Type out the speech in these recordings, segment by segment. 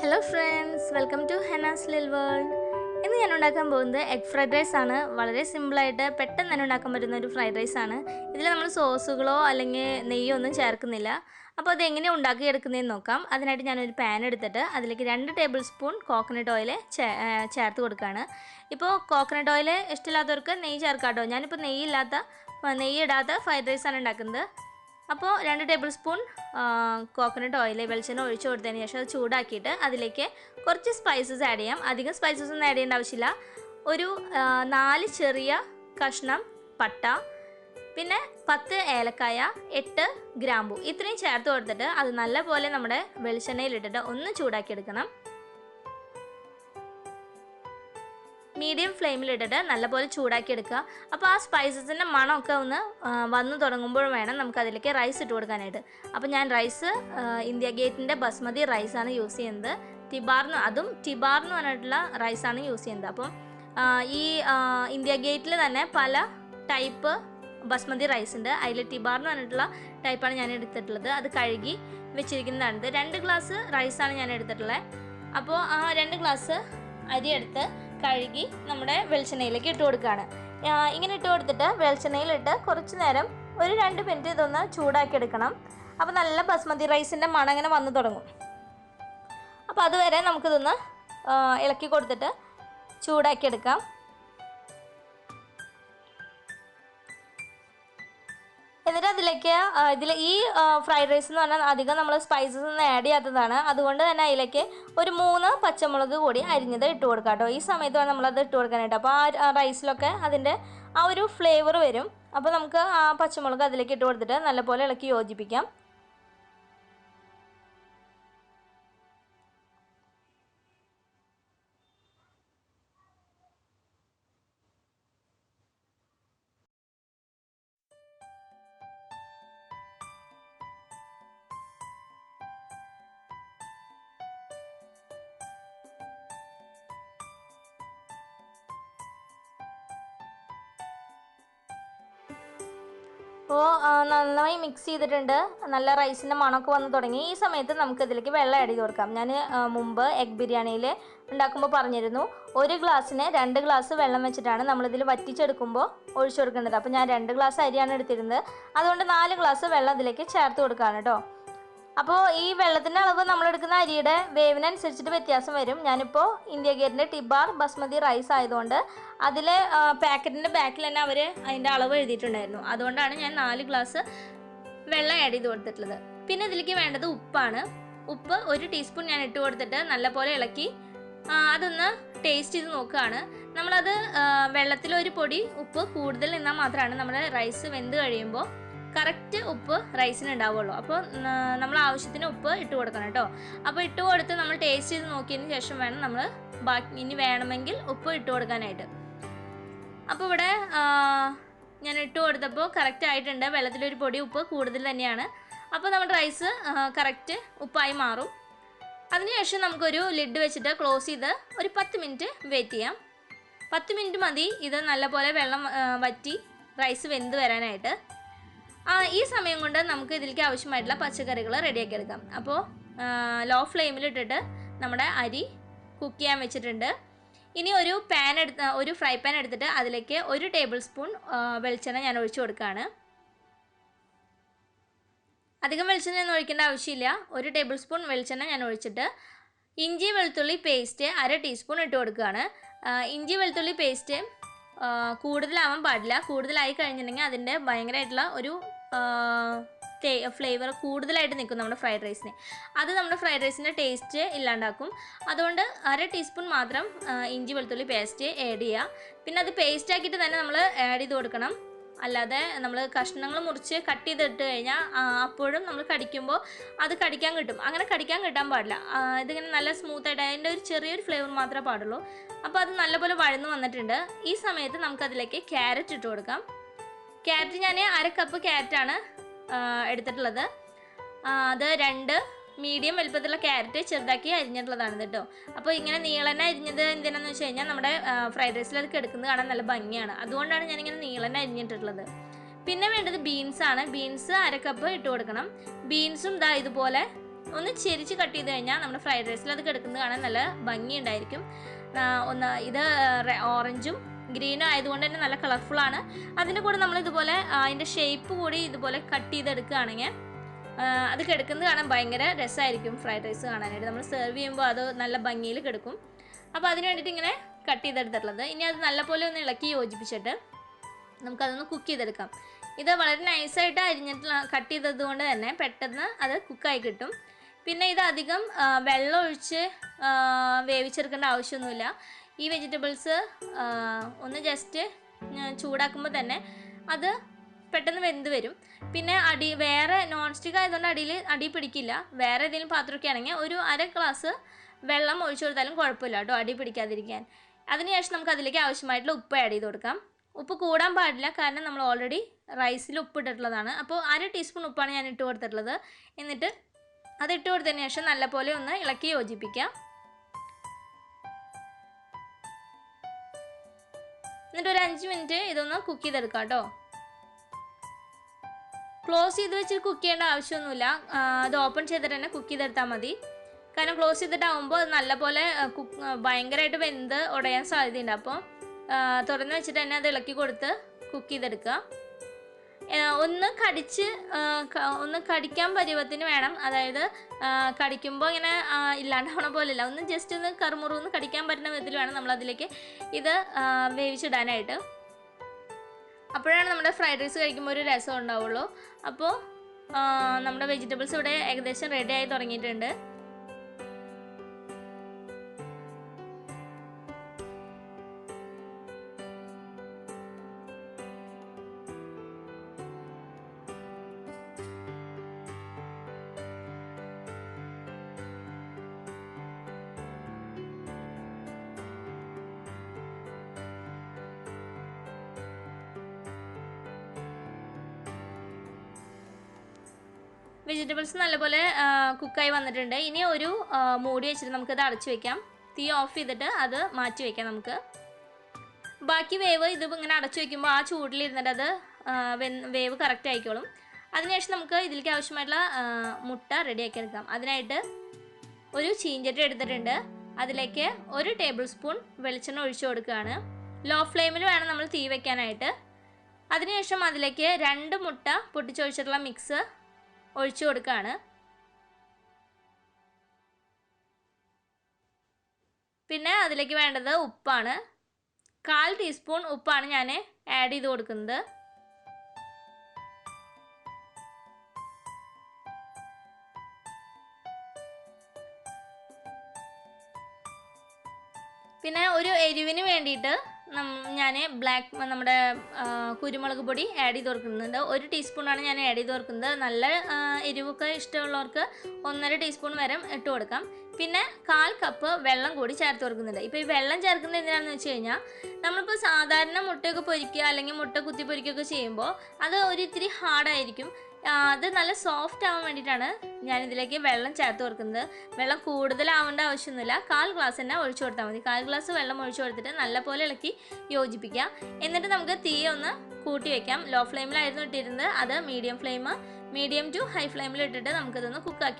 Hello friends, welcome to Henna's Little World. ഇന്ന് ഞാൻ ഉണ്ടാക്കാൻ പോകുന്നത് എഗ് ഫ്രൈഡ് റൈസ് ആണ്. വളരെ സിമ്പിളായിട്ട് പെട്ടെന്ന് തന്നെ ഉണ്ടാക്കാൻ പറ്റുന്ന ഒരു ഫ്രൈഡ് റൈസ് ആണ്. ഇതിൽ നമ്മൾ സോസുകളോ അല്ലെങ്കിൽ നെയ്യോ ഒന്നും ചേർക്കുന്നില്ല. അപ്പോൾ അതെങ്ങനെ ഉണ്ടാക്കിയെടുക്കുന്നതെന്ന് നോക്കാം. അതിനായിട്ട് ഞാനൊരു പാൻ എടുത്തിട്ട് അതിലേക്ക് 2 ടേബിൾ സ്പൂൺ കോക്കനട്ട് ഓയിൽ ചേർത്ത് കൊടുക്കുകയാണ്. ഇപ്പോൾ കോക്കനട്ട് ഓയിൽ ഇഷ്ടമില്ലാത്തവർക്ക് നെയ്യ് ചേർക്കാം കേട്ടോ. ഞാനിപ്പോൾ നെയ്യ് ഇടാത്ത ഫ്രൈഡ് റൈസാണ് ഉണ്ടാക്കുന്നത്. അപ്പോൾ 2 ടേബിൾ സ്പൂൺ കോക്കനട്ട് ഓയിൽ വെളിച്ചെണ്ണ ഒഴിച്ചു കൊടുത്തതിന് ശേഷം അത് ചൂടാക്കിയിട്ട് അതിലേക്ക് കുറച്ച് സ്പൈസസ് ആഡ് ചെയ്യാം. അധികം സ്പൈസസ് ഒന്നും ആഡ് ചെയ്യേണ്ട ആവശ്യമില്ല. ഒരു 4 ചെറിയ കഷ്ണം പട്ട, പിന്നെ 10 ഏലക്കായ, 8 ഗ്രാമ്പു ഇത്രയും ചേർത്ത് കൊടുത്തിട്ട് അത് നല്ലപോലെ നമ്മുടെ വെളിച്ചെണ്ണയിലിട്ടിട്ട് ഒന്ന് ചൂടാക്കിയെടുക്കണം. മീഡിയം ഫ്ലെയിമിലിട്ടിട്ട് നല്ലപോലെ ചൂടാക്കിയെടുക്കുക. അപ്പോൾ ആ സ്പൈസസിൻ്റെ മണമൊക്കെ ഒന്ന് വന്നു തുടങ്ങുമ്പോൾ വേണം നമുക്കതിലേക്ക് റൈസ് ഇട്ട് കൊടുക്കാനായിട്ട്. അപ്പോൾ ഞാൻ റൈസ് ഇന്ത്യ ഗേറ്റിൻ്റെ ബസ്മതി റൈസാണ് യൂസ് ചെയ്യുന്നത്. ടിബാർ എന്ന് പറഞ്ഞിട്ടുള്ള റൈസാണ് യൂസ് ചെയ്യുന്നത്. അപ്പം ഈ ഇന്ത്യ ഗേറ്റിൽ തന്നെ പല ടൈപ്പ് ബസ്മതി റൈസ് ഉണ്ട്. അതിൽ ടിബാർ എന്ന് പറഞ്ഞിട്ടുള്ള ടൈപ്പാണ് ഞാൻ എടുത്തിട്ടുള്ളത്. അത് കഴുകി വെച്ചിരിക്കുന്നതാണ്. 2 ഗ്ലാസ് റൈസാണ് ഞാൻ എടുത്തിട്ടുള്ളത്. അപ്പോൾ ആ 2 ഗ്ലാസ് അരി എടുത്ത് കഴുകി നമ്മുടെ വെളിച്ചെണ്ണയിലേക്ക് ഇട്ട് കൊടുക്കുകയാണ്. ഇങ്ങനെ ഇട്ട് കൊടുത്തിട്ട് വെളിച്ചെണ്ണയിലിട്ട് കുറച്ച് നേരം ഒരു 2 മിനിറ്റ് ഇതൊന്ന് ചൂടാക്കി എടുക്കണം. അപ്പോൾ നല്ല ബസ്മതി റൈസിൻ്റെ മണം ഇങ്ങനെ വന്നു തുടങ്ങും. അപ്പോൾ അതുവരെ നമുക്കിതൊന്ന് ഇളക്കി കൊടുത്തിട്ട് ചൂടാക്കി എടുക്കാം. എന്നിട്ട് അതിലേക്ക് ഈ ഫ്രൈഡ് റൈസ് എന്ന് പറഞ്ഞാൽ അധികം നമ്മൾ സ്പൈസസ് ഒന്നും ആഡ് ചെയ്യാത്തതാണ്. അതുകൊണ്ട് തന്നെ അതിലേക്ക് ഒരു 3 പച്ചമുളക് കൂടി അരിഞ്ഞത് ഇട്ട് കൊടുക്കാം കേട്ടോ. ഈ സമയത്ത് വേണം നമ്മളത് ഇട്ട് കൊടുക്കാനായിട്ട്. അപ്പോൾ ആ റൈസിലൊക്കെ അതിൻ്റെ ആ ഒരു ഫ്ലേവർ വരും. അപ്പോൾ നമുക്ക് ആ പച്ചമുളക് അതിലേക്ക് ഇട്ട് കൊടുത്തിട്ട് നല്ലപോലെ ഇളക്കി യോജിപ്പിക്കാം. അപ്പോൾ നന്നായി മിക്സ് ചെയ്തിട്ടുണ്ട്. നല്ല റൈസിൻ്റെ മണമൊക്കെ വന്ന് തുടങ്ങി. ഈ സമയത്ത് നമുക്ക് ഇതിലേക്ക് വെള്ളം ആഡ് ചെയ്ത് കൊടുക്കാം. ഞാൻ മുമ്പ് എഗ് ബിരിയാണിയിൽ ഉണ്ടാക്കുമ്പോൾ പറഞ്ഞിരുന്നു 1 ഗ്ലാസ്സിന് 2 ഗ്ലാസ് വെള്ളം വെച്ചിട്ടാണ് നമ്മളിതിൽ വറ്റിച്ചെടുക്കുമ്പോൾ ഒഴിച്ചു കൊടുക്കേണ്ടത്. അപ്പോൾ ഞാൻ 2 ഗ്ലാസ് അരിയാണ് എടുത്തിരുന്നത്. അതുകൊണ്ട് 4 ഗ്ലാസ് വെള്ളം ഇതിലേക്ക് ചേർത്ത് കൊടുക്കുകയാണ് കേട്ടോ. അപ്പോൾ ഈ വെള്ളത്തിൻ്റെ അളവ് നമ്മളെടുക്കുന്ന അരിയുടെ വേവിനനുസരിച്ചിട്ട് വ്യത്യാസം വരും. ഞാനിപ്പോൾ ഇന്ത്യ ഗേറ്റിൻ്റെ ടിബാർ ബസ്മതി റൈസ് ആയതുകൊണ്ട് അതിൽ പാക്കറ്റിൻ്റെ ബാക്കിൽ തന്നെ അവർ അതിൻ്റെ അളവ് എഴുതിയിട്ടുണ്ടായിരുന്നു. അതുകൊണ്ടാണ് ഞാൻ 4 ഗ്ലാസ് വെള്ളം ആഡ് ചെയ്ത് കൊടുത്തിട്ടുള്ളത്. പിന്നെ ഇതിലേക്ക് വേണ്ടത് ഉപ്പാണ്. ഉപ്പ് 1 ടീസ്പൂൺ ഞാൻ ഇട്ട് കൊടുത്തിട്ട് നല്ലപോലെ ഇളക്കി അതൊന്ന് ടേസ്റ്റ് ചെയ്ത് നോക്കുകയാണ്. നമ്മളത് വെള്ളത്തിൽ ഒരു പൊടി ഉപ്പ് കൂടുതൽ നിന്നാൽ മാത്രമാണ് നമ്മുടെ റൈസ് വെന്ത് കഴിയുമ്പോൾ കറക്റ്റ് ഉപ്പ് റൈസിന് ഉണ്ടാവുള്ളൂ. അപ്പോൾ നമ്മൾ ആവശ്യത്തിന് ഉപ്പ് ഇട്ട് കൊടുക്കണം കേട്ടോ. അപ്പോൾ ഇട്ട് കൊടുത്ത് നമ്മൾ ടേസ്റ്റ് ചെയ്ത് നോക്കിയതിന് ശേഷം വേണം നമ്മൾ ഇനി വേണമെങ്കിൽ ഉപ്പ് ഇട്ട് കൊടുക്കാനായിട്ട്. അപ്പോൾ ഇവിടെ ഞാൻ ഇട്ട് കൊടുത്തപ്പോൾ കറക്റ്റ് ആയിട്ടുണ്ട്. വെള്ളത്തിലൊരു പൊടി ഉപ്പ് കൂടുതൽ തന്നെയാണ്. അപ്പോൾ നമ്മുടെ റൈസ് കറക്റ്റ് ഉപ്പായി മാറും. അതിനുശേഷം നമുക്കൊരു ലിഡ് വെച്ചിട്ട് ക്ലോസ് ചെയ്ത് ഒരു 10 മിനിറ്റ് വെയിറ്റ് ചെയ്യാം. 10 മിനിറ്റ് മതി ഇത് നല്ലപോലെ വെള്ളം വറ്റി റൈസ് വെന്ത് വരാനായിട്ട്. ഈ സമയം കൊണ്ട് നമുക്ക് ഇതിലേക്ക് ആവശ്യമായിട്ടുള്ള പച്ചക്കറികൾ റെഡിയാക്കി എടുക്കാം. അപ്പോൾ ലോ ഫ്ലെയിമിലിട്ടിട്ട് നമ്മുടെ അരി കുക്ക് ചെയ്യാൻ വെച്ചിട്ടുണ്ട്. ഇനി ഒരു ഫ്രൈ പാൻ എടുത്തിട്ട് അതിലേക്ക് 1 ടേബിൾ സ്പൂൺ വെളിച്ചെണ്ണ ഞാൻ ഒഴിച്ചു കൊടുക്കുകയാണ്. അധികം വെളിച്ചെണ്ണ ഒന്നും ഒഴിക്കേണ്ട ആവശ്യമില്ല. 1 ടേബിൾ സ്പൂൺ വെളിച്ചെണ്ണ ഞാൻ ഒഴിച്ചിട്ട് ഇഞ്ചി വെളുത്തുള്ളി പേസ്റ്റ് 1/2 ടീസ്പൂൺ ഇട്ട് കൊടുക്കുകയാണ്. ഇഞ്ചി വെളുത്തുള്ളി പേസ്റ്റ് കൂടുതലാവാൻ പാടില്ല. കൂടുതലായി കഴിഞ്ഞിട്ടുണ്ടെങ്കിൽ അതിൻ്റെ ഭയങ്കരമായിട്ടുള്ള ഒരു ഫ്ലേവർ കൂടുതലായിട്ട് നിൽക്കും നമ്മുടെ ഫ്രൈഡ് റൈസിന്. അത് നമ്മുടെ ഫ്രൈഡ് റൈസിൻ്റെ ടേസ്റ്റ് ഇല്ലാണ്ടാക്കും. അതുകൊണ്ട് 1/2 ടീസ്പൂൺ മാത്രം ഇഞ്ചി വെളുത്തുള്ളി പേസ്റ്റ് ആഡ് ചെയ്യുക. പിന്നെ അത് പേസ്റ്റ് ആക്കിയിട്ട് തന്നെ നമ്മൾ ആഡ് ചെയ്ത് കൊടുക്കണം. അല്ലാതെ നമ്മൾ കഷ്ണങ്ങൾ മുറിച്ച് കട്ട് ചെയ്തിട്ട് കഴിഞ്ഞാൽ അപ്പോഴും നമ്മൾ കടിക്കുമ്പോൾ അത് കടിക്കാൻ കിട്ടും. അങ്ങനെ കടിക്കാൻ കിട്ടാൻ പാടില്ല. ഇതിങ്ങനെ നല്ല സ്മൂത്തായിട്ട് അതിൻ്റെ ഒരു ചെറിയൊരു ഫ്ലേവർ മാത്രമേ പാടുള്ളൂ. അപ്പോൾ അത് നല്ലപോലെ വഴന്ന് വന്നിട്ടുണ്ട്. ഈ സമയത്ത് നമുക്കതിലേക്ക് ക്യാരറ്റ് ഇട്ട് കൊടുക്കാം. ക്യാരറ്റ് ഞാൻ 1/2 കപ്പ് ക്യാരറ്റാണ് എടുത്തിട്ടുള്ളത്. അത് 2 മീഡിയം വലുപ്പത്തിലുള്ള ക്യാരറ്റ് ചെറുതാക്കി അരിഞ്ഞിട്ടുള്ളതാണ് കേട്ടോ. അപ്പോൾ ഇങ്ങനെ നീളനെ അരിഞ്ഞത് എന്തിനാണെന്ന് വെച്ച് കഴിഞ്ഞാൽ നമ്മുടെ ഫ്രൈഡ് റൈസിൽ അത് കിടക്കുന്നത് കാണാൻ നല്ല ഭംഗിയാണ്. അതുകൊണ്ടാണ് ഞാനിങ്ങനെ നീളനെ അരിഞ്ഞിട്ടുള്ളത്. പിന്നെ വേണ്ടത് ബീൻസാണ്. ബീൻസ് 1/2 കപ്പ് ഇട്ട് കൊടുക്കണം. ബീൻസും ഇതുപോലെ ഒന്ന് ചെരിച്ച് കട്ട് ചെയ്ത് കഴിഞ്ഞാൽ നമ്മുടെ ഫ്രൈഡ് റൈസിൽ അത് കിടക്കുന്നത് കാണാൻ നല്ല ഭംഗിയുണ്ടായിരിക്കും. ഇത് ഓറഞ്ചും ഗ്രീനും ആയതുകൊണ്ട് തന്നെ നല്ല കളർഫുള്ളാണ്. അതിൻ്റെ കൂടെ നമ്മൾ ഇതുപോലെ അതിൻ്റെ ഷേപ്പ് കൂടി ഇതുപോലെ കട്ട് ചെയ്തെടുക്കുകയാണെങ്കിൽ അത് കിടക്കുന്നത് കാണാൻ ഭയങ്കര രസമായിരിക്കും. ഫ്രൈഡ് റൈസ് കാണാനായിട്ട് നമ്മൾ സെർവ് ചെയ്യുമ്പോൾ അത് നല്ല ഭംഗിയിൽ കിടക്കും. അപ്പോൾ അതിന് വേണ്ടിയിട്ട് ഇങ്ങനെ കട്ട് ചെയ്തെടുത്തിട്ടുള്ളത്. ഇനി അത് നല്ലപോലെ ഒന്ന് ഇളക്കി യോജിപ്പിച്ചിട്ട് നമുക്കതൊന്ന് കുക്ക് ചെയ്തെടുക്കാം. ഇത് വളരെ നൈസായിട്ട് കട്ട് ചെയ്തത് കൊണ്ട് തന്നെ പെട്ടെന്ന് അത് കുക്കായി കിട്ടും. പിന്നെ ഇത് അധികം വെള്ളം ഒഴിച്ച് വേവിച്ചെടുക്കേണ്ട ആവശ്യമൊന്നുമില്ല. ഈ വെജിറ്റബിൾസ് ഒന്ന് ജസ്റ്റ് ചൂടാക്കുമ്പോൾ തന്നെ അത് പെട്ടെന്ന് വെന്ത് വരും. പിന്നെ വേറെ നോൺ സ്റ്റിക്ക് ആയതുകൊണ്ട് അടി പിടിക്കില്ല. വേറെ ഏതെങ്കിലും പാത്രമൊക്കെ ആണെങ്കിൽ ഒരു 1/2 ഗ്ലാസ് വെള്ളം ഒഴിച്ചു കൊടുത്താലും കുഴപ്പമില്ല കേട്ടോ, അടി പിടിക്കാതിരിക്കാൻ. അതിനുശേഷം നമുക്ക് അതിലേക്ക് ആവശ്യമായിട്ടുള്ള ഉപ്പ് ആഡ് ചെയ്ത് കൊടുക്കാം. ഉപ്പ് കൂടാൻ പാടില്ല, കാരണം നമ്മൾ ഓൾറെഡി റൈസിൽ ഉപ്പ് ഇട്ടിട്ടുള്ളതാണ്. അപ്പോൾ 1/2 ടീസ്പൂൺ ഉപ്പാണ് ഞാൻ ഇട്ട് കൊടുത്തിട്ടുള്ളത്. എന്നിട്ട് അത് ഇട്ട് കൊടുത്തതിന് ശേഷം നല്ലപോലെ ഒന്ന് ഇളക്കി യോജിപ്പിക്കാം. എന്നിട്ട് ഒരു 5 മിനിറ്റ് ഇതൊന്ന് കുക്ക് ചെയ്തെടുക്കാം കേട്ടോ. ക്ലോസ് ചെയ്ത് വെച്ച് കുക്ക് ചെയ്യേണ്ട ആവശ്യമൊന്നുമില്ല. അത് ഓപ്പൺ ചെയ്തിട്ട് തന്നെ കുക്ക് ചെയ്തെടുത്താൽ മതി. കാരണം ക്ലോസ് ചെയ്തിട്ടാകുമ്പോൾ അത് നല്ലപോലെ ഭയങ്കരമായിട്ട് വെന്ത് ഉടയാൻ സാധ്യതയുണ്ട്. അപ്പോൾ തുറന്ന് വെച്ചിട്ട് തന്നെ അത് ഇളക്കി കൊടുത്ത് കുക്ക് ചെയ്തെടുക്കുക. ഒന്ന് കടിക്കാൻ പരുവത്തിന് വേണം. അതായത് കടിക്കുമ്പോൾ ഇങ്ങനെ ഇല്ലാണ്ടാവണ പോലെയല്ല, ഒന്ന് ജസ്റ്റ് ഒന്ന് കറുമുറുന്ന് കടിക്കാൻ പറ്റുന്ന വിധത്തിൽ വേണം നമ്മളതിലേക്ക് ഇത് വേവിച്ചിടാനായിട്ട്. അപ്പോഴാണ് നമ്മുടെ ഫ്രൈഡ് റൈസ് കഴിക്കുമ്പോൾ ഒരു രസം ഉണ്ടാവുള്ളൂ. അപ്പോൾ നമ്മുടെ വെജിറ്റബിൾസ് ഇവിടെ ഏകദേശം റെഡി ആയി തുടങ്ങിയിട്ടുണ്ട്. വെജിറ്റബിൾസ് നല്ലപോലെ കുക്കായി വന്നിട്ടുണ്ട്. ഇനി ഒരു മൂടി വെച്ചിട്ട് നമുക്കത് അടച്ചു വയ്ക്കാം. തീ ഓഫ് ചെയ്തിട്ട് അത് മാറ്റി വയ്ക്കാം. നമുക്ക് ബാക്കി വേവ് ഇത് ഇങ്ങനെ അടച്ചു വയ്ക്കുമ്പോൾ ആ ചൂടിലിരുന്നിട്ട് അത് വേവ് കറക്റ്റ് ആയിക്കോളും. അതിനുശേഷം നമുക്ക് ഇതിലേക്ക് ആവശ്യമായിട്ടുള്ള മുട്ട റെഡിയാക്കി എടുക്കാം. അതിനായിട്ട് ഒരു ചീഞ്ചട്ടി എടുത്തിട്ടുണ്ട്. അതിലേക്ക് 1 ടേബിൾ സ്പൂൺ വെളിച്ചെണ്ണ ഒഴിച്ചു കൊടുക്കുകയാണ്. ലോ ഫ്ലെയിമിൽ വേണം നമ്മൾ തീ വയ്ക്കാനായിട്ട്. അതിനുശേഷം അതിലേക്ക് 2 മുട്ട പൊട്ടിച്ചൊഴിച്ചിട്ടുള്ള മിക്സ് ഒഴിച്ചു കൊടുക്കുകയാണ്. പിന്നെ അതിലേക്ക് വേണ്ടത് ഉപ്പാണ്. 1/4 ടീസ്പൂൺ ഉപ്പാണ് ഞാൻ ആഡ് ചെയ്ത് കൊടുക്കുന്നത്. പിന്നെ ഒരു എരിവിന് വേണ്ടിയിട്ട് ഞാൻ നമ്മുടെ കുരുമുളക് പൊടി ആഡ് ചെയ്ത് കൊടുക്കുന്നുണ്ട്. 1 ടീസ്പൂണാണ് ഞാൻ ആഡ് ചെയ്ത് കൊടുക്കുന്നത്. നല്ല എരിവൊക്കെ ഇഷ്ടമുള്ളവർക്ക് 1.5 ടീസ്പൂൺ വരെ ഇട്ട് കൊടുക്കാം. പിന്നെ 1/4 കപ്പ് വെള്ളം കൂടി ചേർത്ത് കൊടുക്കുന്നുണ്ട്. ഇപ്പോൾ ഈ വെള്ളം ചേർക്കുന്നത് എന്തിനാണെന്ന് വെച്ച് കഴിഞ്ഞാൽ നമ്മളിപ്പോൾ സാധാരണ മുട്ടയൊക്കെ പൊരിക്കുക അല്ലെങ്കിൽ മുട്ട കുത്തി പൊരിക്കുകയൊക്കെ ചെയ്യുമ്പോൾ അത് ഇത്തിരി ഹാർഡായിരിക്കും. അത് നല്ല സോഫ്റ്റ് ആവാൻ വേണ്ടിയിട്ടാണ് ഞാനിതിലേക്ക് വെള്ളം ചേർത്ത് കൊടുക്കുന്നത്. വെള്ളം കൂടുതലാവേണ്ട ആവശ്യമൊന്നുമില്ല. 1/4 ഗ്ലാസ് തന്നെ ഒഴിച്ചു കൊടുത്താൽ മതി. 1/4 ഗ്ലാസ് വെള്ളം ഒഴിച്ചു കൊടുത്തിട്ട് നല്ലപോലെ ഇളക്കി യോജിപ്പിക്കാം. എന്നിട്ട് നമുക്ക് തീ ഒന്ന് കൂട്ടി വയ്ക്കാം. ലോ ഫ്ലെയിമിലായിരുന്നു ഇട്ടിരുന്നത്, അത് മീഡിയം ടു ഹൈ ഫ്ലെയിമിൽ ഇട്ടിട്ട് നമുക്കിതൊന്ന് കുക്ക്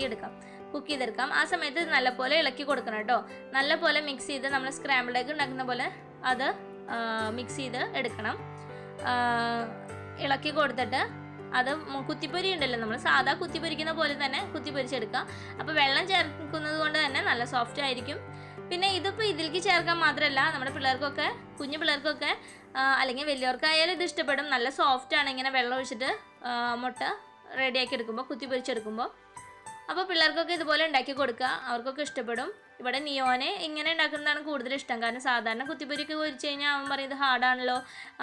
ചെയ്തെടുക്കാം. ആ സമയത്ത് നല്ലപോലെ ഇളക്കി കൊടുക്കണം കേട്ടോ. നല്ലപോലെ മിക്സ് ചെയ്ത് നമ്മൾ സ്ക്രാമ്പിൾ എഗ് ഉണ്ടാക്കുന്ന പോലെ അത് മിക്സ് ചെയ്ത് എടുക്കണം. ഇളക്കി കൊടുത്തിട്ട് അത് കുത്തിപ്പൊരി ഉണ്ടല്ലോ, നമ്മൾ സാധാ കുത്തിപ്പൊരിക്കുന്ന പോലെ തന്നെ കുത്തിപ്പൊരിച്ചെടുക്കുക. അപ്പോൾ വെള്ളം ചേർക്കുന്നത് കൊണ്ട് തന്നെ നല്ല സോഫ്റ്റ് ആയിരിക്കും. പിന്നെ ഇതിപ്പോൾ ഇതിലേക്ക് ചേർക്കാൻ മാത്രമല്ല, നമ്മുടെ പിള്ളേർക്കൊക്കെ, കുഞ്ഞു പിള്ളേർക്കൊക്കെ അല്ലെങ്കിൽ വലിയവർക്കായാലും ഇത് ഇഷ്ടപ്പെടും. നല്ല സോഫ്റ്റാണ് ഇങ്ങനെ വെള്ളം ഒഴിച്ചിട്ട് മുട്ട റെഡിയാക്കി എടുക്കുമ്പോൾ, കുത്തിപ്പൊരിച്ചെടുക്കുമ്പോൾ. അപ്പോൾ പിള്ളേർക്കൊക്കെ ഇതുപോലെ ഉണ്ടാക്കി കൊടുക്കുക, അവർക്കൊക്കെ ഇഷ്ടപ്പെടും. ഇവിടെ നിയോനെ ഇങ്ങനെ ഉണ്ടാക്കുന്നതാണ് കൂടുതൽ ഇഷ്ടം. കാരണം സാധാരണ കുത്തിപ്പൊരിയൊക്കെ പൊരിച്ച് കഴിഞ്ഞാൽ അവൻ പറയും ഇത് ഹാർഡാണല്ലോ,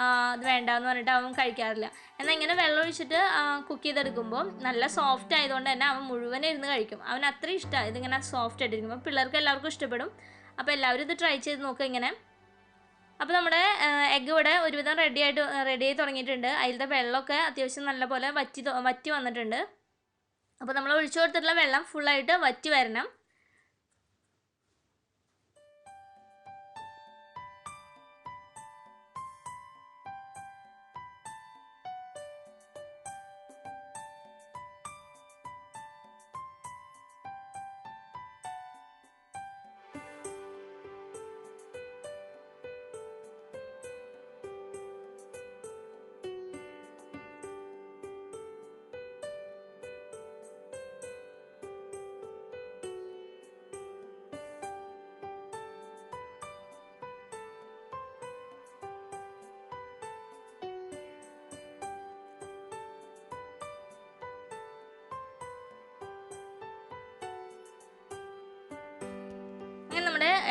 അത് വേണ്ടാന്ന് പറഞ്ഞിട്ട് അവൻ കഴിക്കാറില്ല. എന്നാൽ ഇങ്ങനെ വെള്ളം ഒഴിച്ചിട്ട് കുക്ക് ചെയ്തെടുക്കുമ്പോൾ നല്ല സോഫ്റ്റ് ആയതുകൊണ്ട് തന്നെ അവൻ മുഴുവൻ ഇരുന്ന് കഴിക്കും. അവൻ അത്ര ഇഷ്ടമാണ് ഇതിങ്ങനെ സോഫ്റ്റ് ആയിട്ടിരിക്കുമ്പോൾ. പിള്ളേർക്ക് എല്ലാവർക്കും ഇഷ്ടപ്പെടും. അപ്പോൾ എല്ലാവരും ഇത് ട്രൈ ചെയ്ത് നോക്കുക ഇങ്ങനെ. അപ്പോൾ നമ്മുടെ എഗ്ഗ് ഇവിടെ ഒരുവിധം റെഡിയായി തുടങ്ങിയിട്ടുണ്ട്. അതിലത്തെ വെള്ളമൊക്കെ അത്യാവശ്യം നല്ലപോലെ വറ്റി വന്നിട്ടുണ്ട്. അപ്പോൾ നമ്മൾ ഒഴിച്ചു കൊടുത്തിട്ടുള്ള വെള്ളം ഫുള്ളായിട്ട് വറ്റി വരണം.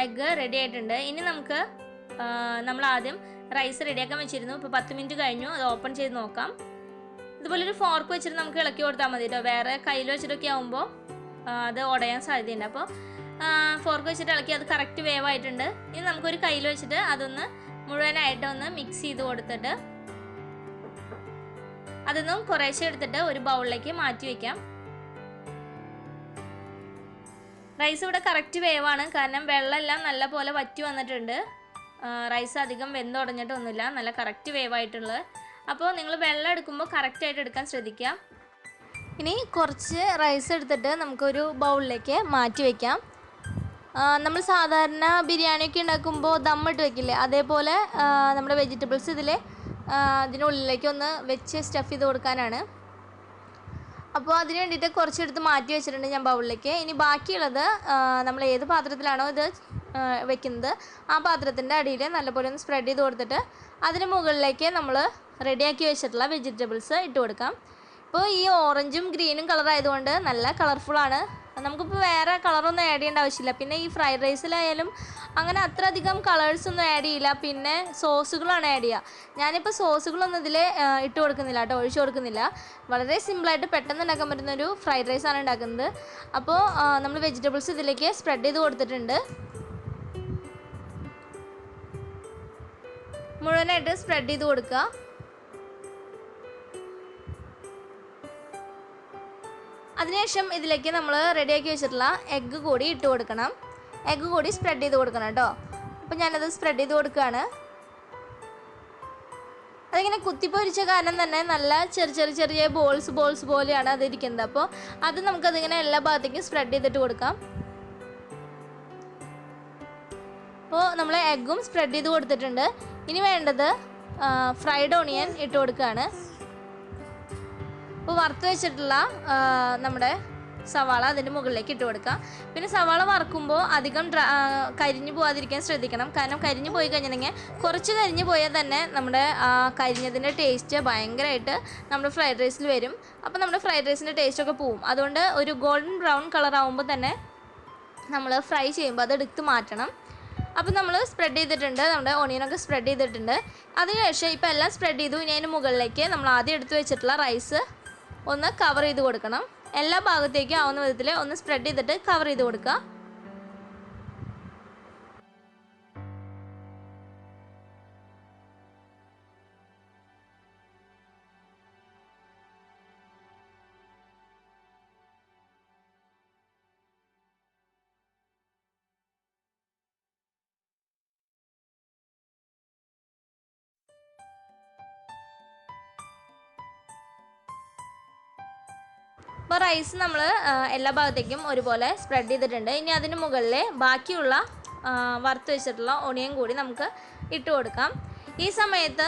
എഗ്ഗ് റെഡി ആയിട്ടുണ്ട്. ഇനി നമുക്ക് നമ്മൾ ആദ്യം റൈസ് റെഡിയാക്കാൻ വെച്ചിരുന്നു. ഇപ്പോൾ 10 മിനിറ്റ് കഴിഞ്ഞു. അത് ഓപ്പൺ ചെയ്ത് നോക്കാം. ഇതുപോലെ ഒരു ഫോർക്ക് വെച്ചിട്ട് നമുക്ക് ഇളക്കി കൊടുത്താൽ മതി കേട്ടോ. വേറെ കയ്യിൽ വെച്ചിട്ടൊക്കെ ആകുമ്പോൾ അത് ഉടയാൻ സാധ്യതയുണ്ട്. അപ്പോൾ ഫോർക്ക് വെച്ചിട്ട് ഇളക്കി അത് കറക്റ്റ് വേവായിട്ടുണ്ട്. ഇനി നമുക്കൊരു കയ്യിൽ വെച്ചിട്ട് അതൊന്ന് മുഴുവനായിട്ട് ഒന്ന് മിക്സ് ചെയ്ത് കൊടുത്തിട്ട് അതൊന്നും കുറേശ്ശെ എടുത്തിട്ട് ഒരു ബൗളിലേക്ക് മാറ്റി വയ്ക്കാം. റൈസ് ഇവിടെ കറക്റ്റ് വേവാണ്, കാരണം വെള്ളമെല്ലാം നല്ല പോലെ വറ്റി വന്നിട്ടുണ്ട്. റൈസ് അധികം വെന്തുടഞ്ഞിട്ടൊന്നുമില്ല, നല്ല കറക്റ്റ് വേവായിട്ടുള്ളത്. അപ്പോൾ നിങ്ങൾ വെള്ളം എടുക്കുമ്പോൾ കറക്റ്റായിട്ട് എടുക്കാൻ ശ്രദ്ധിക്കുക. ഇനി കുറച്ച് റൈസ് എടുത്തിട്ട് നമുക്കൊരു ബൗളിലേക്ക് മാറ്റി വയ്ക്കാം. നമ്മൾ സാധാരണ ബിരിയാണിയൊക്കെ ഉണ്ടാക്കുമ്പോൾ ദമ്മിട്ട് വെക്കില്ലേ, അതേപോലെ നമ്മുടെ വെജിറ്റബിൾസ് ഇതിനുള്ളിലേക്ക് ഒന്ന് വെച്ച് സ്റ്റഫ് ചെയ്ത് കൊടുക്കാനാണ്. അപ്പോൾ അതിന് വേണ്ടിയിട്ട് കുറച്ചെടുത്ത് മാറ്റി വെച്ചിട്ടുണ്ട് ഞാൻ ബൗളിലേക്ക്. ഇനി ബാക്കിയുള്ളത് നമ്മൾ ഏത് പാത്രത്തിലാണോ ഇത് വെക്കുന്നത് ആ പാത്രത്തിൻ്റെ അടിയിൽ നല്ലപോലെ ഒന്ന് സ്പ്രെഡ് ചെയ്ത് കൊടുത്തിട്ട് അതിന് മുകളിലേക്ക് നമ്മൾ റെഡിയാക്കി വെച്ചിട്ടുള്ള വെജിറ്റബിൾസ് ഇട്ട് കൊടുക്കാം. ഇപ്പോൾ ഈ ഓറഞ്ചും ഗ്രീനും കളർ ആയതുകൊണ്ട് നല്ല കളർഫുള്ളാണ്. നമുക്കിപ്പോൾ വേറെ കളറൊന്നും ആഡ് ചെയ്യേണ്ട ആവശ്യമില്ല. പിന്നെ ഈ ഫ്രൈഡ് റൈസിലായാലും അങ്ങനെ അത്ര അധികം കളേഴ്സൊന്നും ആഡ് ചെയ്യില്ല, പിന്നെ സോസുകളാണ് ആഡ് ചെയ്യുക. ഞാനിപ്പോൾ സോസുകളൊന്നും ഇതിൽ ഇട്ട് കൊടുക്കുന്നില്ല കേട്ടോ, ഒഴിച്ചു കൊടുക്കുന്നില്ല. വളരെ സിമ്പിളായിട്ട് പെട്ടെന്ന് ഉണ്ടാക്കാൻ പറ്റുന്നൊരു ഫ്രൈഡ് റൈസാണ് ഉണ്ടാക്കുന്നത്. അപ്പോൾ നമ്മൾ വെജിറ്റബിൾസ് ഇതിലേക്ക് സ്പ്രെഡ് ചെയ്ത് കൊടുത്തിട്ടുണ്ട്. മുഴുവനായിട്ട് സ്പ്രെഡ് ചെയ്ത് കൊടുക്കുക. അതിനുശേഷം ഇതിലേക്ക് നമ്മൾ റെഡിയാക്കി വെച്ചിട്ടുള്ള എഗ്ഗ് കൂടി ഇട്ട് കൊടുക്കണം. എഗ്ഗ് കൂടി സ്പ്രെഡ് ചെയ്ത് കൊടുക്കണം കേട്ടോ. അപ്പോൾ ഞാനത് സ്പ്രെഡ് ചെയ്ത് കൊടുക്കുകയാണ്. അതിങ്ങനെ കുത്തിപ്പൊരിച്ച കാരണം തന്നെ നല്ല ചെറിയ ബോൾസ് പോലെയാണ് അതിരിക്കുന്നത്. അപ്പോൾ അത് നമുക്കതിങ്ങനെ എല്ലാ ഭാഗത്തേക്കും സ്പ്രെഡ് ചെയ്തിട്ട് കൊടുക്കാം. അപ്പോൾ നമ്മൾ എഗ്ഗും സ്പ്രെഡ് ചെയ്ത് കൊടുത്തിട്ടുണ്ട്. ഇനി വേണ്ടത് ഫ്രൈഡ് ഓണിയൻ ഇട്ട് കൊടുക്കുകയാണ്. അപ്പോൾ വറുത്ത് വെച്ചിട്ടുള്ള നമ്മുടെ സവാള അതിൻ്റെ മുകളിലേക്ക് ഇട്ട് കൊടുക്കാം. പിന്നെ സവാള വറുക്കുമ്പോൾ അധികം കരിഞ്ഞു പോകാതിരിക്കാൻ ശ്രദ്ധിക്കണം. കാരണം കരിഞ്ഞു പോയി കഴിഞ്ഞിട്ടുണ്ടെങ്കിൽ കുറച്ച് കരിഞ്ഞു പോയാൽ തന്നെ നമ്മുടെ കരിഞ്ഞതിൻ്റെ ടേസ്റ്റ് ഭയങ്കരമായിട്ട് നമ്മുടെ ഫ്രൈഡ് റൈസിൽ വരും. അപ്പോൾ നമ്മുടെ ഫ്രൈഡ് റൈസിൻ്റെ ടേസ്റ്റൊക്കെ പോവും. അതുകൊണ്ട് ഒരു ഗോൾഡൻ ബ്രൗൺ കളർ ആകുമ്പോൾ തന്നെ നമ്മൾ ഫ്രൈ ചെയ്യുമ്പോൾ അത് എടുത്ത് മാറ്റണം. അപ്പോൾ നമ്മൾ സ്പ്രെഡ് ചെയ്തിട്ടുണ്ട്, നമ്മുടെ ഓണിയനൊക്കെ സ്പ്രെഡ് ചെയ്തിട്ടുണ്ട്. അതിനുശേഷം ഇപ്പോൾ എല്ലാം സ്പ്രെഡ് ചെയ്തു. ഇനി അതിന് മുകളിലേക്ക് നമ്മൾ ആദ്യം എടുത്ത് വെച്ചിട്ടുള്ള റൈസ് ഒന്ന് കവർ ചെയ്ത് കൊടുക്കണം. എല്ലാ ഭാഗത്തേക്കും ആവുന്ന വിധത്തിൽ ഒന്ന് സ്പ്രെഡ് ചെയ്തിട്ട് കവർ ചെയ്ത് കൊടുക്കുക. അപ്പോൾ റൈസ് നമ്മൾ എല്ലാ ഭാഗത്തേക്കും ഒരുപോലെ സ്പ്രെഡ് ചെയ്തിട്ടുണ്ട്. ഇനി അതിന് മുകളിൽ ബാക്കിയുള്ള വറുത്ത് വെച്ചിട്ടുള്ള ഓണിയൻ കൂടി നമുക്ക് ഇട്ട് കൊടുക്കാം. ഈ സമയത്ത്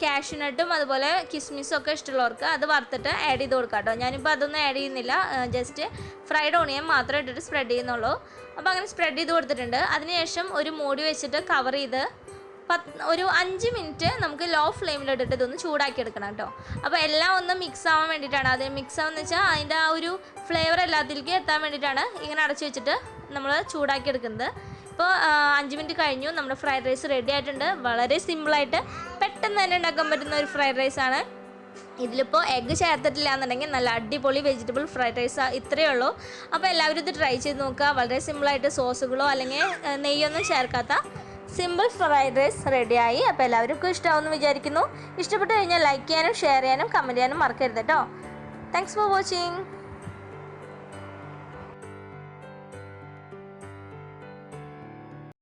കാഷ്യൂനട്ടും അതുപോലെ കിസ്മിസും ഒക്കെ ഇഷ്ടമുള്ളവർക്ക് അത് വറുത്തിട്ട് ആഡ് ചെയ്ത് കൊടുക്കാം കേട്ടോ. ഞാനിപ്പോൾ അതൊന്നും ആഡ് ചെയ്യുന്നില്ല, ജസ്റ്റ് ഫ്രൈഡ് ഓണിയൻ മാത്രം ഇട്ടിട്ട് സ്പ്രെഡ് ചെയ്യുന്നുള്ളൂ. അപ്പോൾ അങ്ങനെ സ്പ്രെഡ് ചെയ്ത് കൊടുത്തിട്ടുണ്ട്. അതിനുശേഷം ഒരു മൂടി വെച്ചിട്ട് കവർ ചെയ്ത് ഒരു 5 മിനിറ്റ് നമുക്ക് ലോ ഫ്ലെയിമിലിട്ടിട്ട് ഇതൊന്ന് ചൂടാക്കി എടുക്കണം കേട്ടോ. അപ്പോൾ എല്ലാം ഒന്ന് മിക്സ് ആവാൻ വേണ്ടിയിട്ടാണ്. അത് മിക്സ് ആവുമെന്ന് വെച്ചാൽ അതിൻ്റെ ആ ഒരു ഫ്ലേവർ എല്ലാത്തിലേക്ക് എത്താൻ വേണ്ടിയിട്ടാണ് ഇങ്ങനെ അടച്ചു വെച്ചിട്ട് നമ്മൾ ചൂടാക്കി എടുക്കുന്നത്. ഇപ്പോൾ 5 മിനിറ്റ് കഴിഞ്ഞു. നമ്മുടെ ഫ്രൈഡ് റൈസ് റെഡി ആയിട്ടുണ്ട്. വളരെ സിമ്പിളായിട്ട് പെട്ടെന്ന് തന്നെ ഉണ്ടാക്കാൻ പറ്റുന്ന ഒരു ഫ്രൈഡ് റൈസാണ്. ഇതിലിപ്പോൾ എഗ്ഗ് ചേർത്തിട്ടില്ല എന്നുണ്ടെങ്കിൽ നല്ല അടിപൊളി വെജിറ്റബിൾ ഫ്രൈഡ് റൈസ് ഇത്രയേ ഉള്ളൂ. അപ്പോൾ എല്ലാവരും ഇത് ട്രൈ ചെയ്ത് നോക്കുക. വളരെ സിമ്പിളായിട്ട് സോസുകളോ അല്ലെങ്കിൽ നെയ്യൊന്നും ചേർക്കാത്ത സിമ്പിൾ ഫ്രൈഡ് റൈസ് റെഡിയായി. അപ്പോൾ എല്ലാവർക്കും ഇഷ്ടമാവുമെന്ന് വിചാരിക്കുന്നു. ഇഷ്ടപ്പെട്ട് കഴിഞ്ഞാൽ ലൈക്ക് ചെയ്യാനും ഷെയർ ചെയ്യാനും കമൻറ്റ് ചെയ്യാനും മറക്കരുത് കേട്ടോ. Thanks for watching.